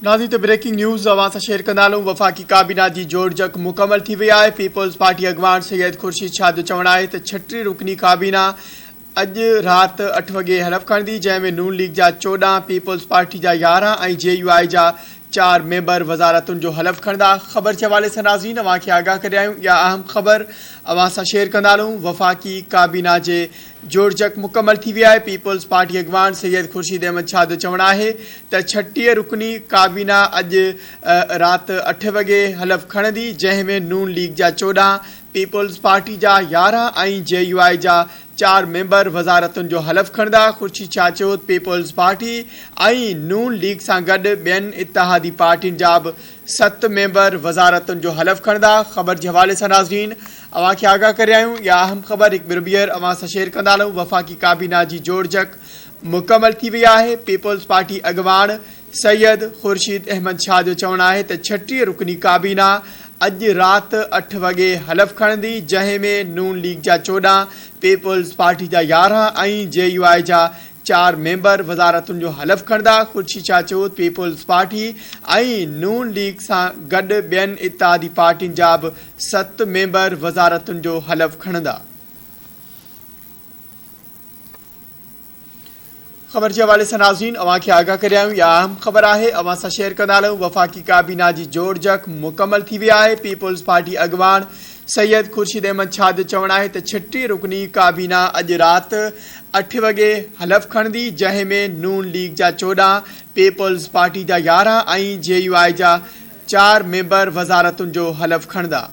नाज़रीन तो breaking news अवां सां शेयर कंदा हलूं। वफ़ाक़ी काबीना जी जोड़जक मुकमल थी वई आहे। पीपल्स पार्टी अॻवान सैयद खुर्शीद शाह जो चवणु आहे त 36 रुकनी काबीना अॼु राति 8 वॻे हलफ़ खणंदी, जंहिंमें नून लीग जा 14, पीपल्स पार्टी जा 11 ऐं JUI जा 4 मेंबर वज़ारतुनि जो हलफ़ खणंदा। ख़बर जे हवाले सां नाज़रीन अवां खे आगाह करे आहियूं। इहा अहम ख़बर अवां सां शेयर कंदा हलूं। वफ़ाक़ी काबीना जे जोड़जक मुकमल थी वई आहे। पीपल्स पार्टी अॻवान सैयद खुर्शीद अहमद शाह जो चवणु आहे त 36 रुकनी काबीना अॼु राति 8 वॻे हलफ़ खणंदी, जंहिंमें नून लीग जा 14, पीपल्स पार्टी जा 11 ऐं JUI जा 4 मेंबर वज़ारतुनि जो हलफ़ खणंदा। खुर्शीद शाह चयो पीपल्स पार्टी ऐं नून लीग सां गॾु ॿियनि इतिहादी पार्टियुनि जा बि 7 मेंबर वज़ारतुनि जो हलफ़ खणंदा। ख़बर जे हवाले सां नाज़रीन अवां खे आगाह करे आहियूं। इहा अहम ख़बर हिकु भेरो ॿीहर अवां सां शेयर कंदा हलूं। वफ़ाक़ी काबीना जी जोड़जक मुकमल थी वई आहे। पीपल्स पार्टी अॻवान सैयद खुर्शीद अहमद शाह जो चवणु आहे त 36 रुकनी काबीना अॼु राति 8 वॻे हलफ़ खणंदी, जंहिंमें नून लीग जा 14, पीपल्स पार्टी जा 11 ऐं JUI जा 4 मेंबर वज़ारतुनि जो हलफ़ खणंदा। खुर्शीद शाह चयो पीपल्स पार्टी ऐं नून लीग सां गॾु ॿियनि इतिहादी पार्टियुनि जा बि 7 मेंबर वज़ारतुनि जो हलफ़ खणंदा। ख़बर जे हवाले सां नाज़रीन अवां खे आगाह करे आहियूं। इहा अहम ख़बर आहे अवां सां शेयर कंदा हलूं। वफ़ाक़ी काबीना जी जोड़जक मुकमल थी वई आहे। पीपल्स पार्टी अॻवान सैयद खुर्शीद अहमद शाह जो चवणु आहे त 36 रुकनी काबीना अॼु राति 8 वॻे हलफ़ खणंदी, जंहिंमें नून लीग जा 14, पीपल्स पार्टी जा 11 ऐं JUI जा 4 मेंबर वज़ारतुनि जो हलफ़ खणंदा।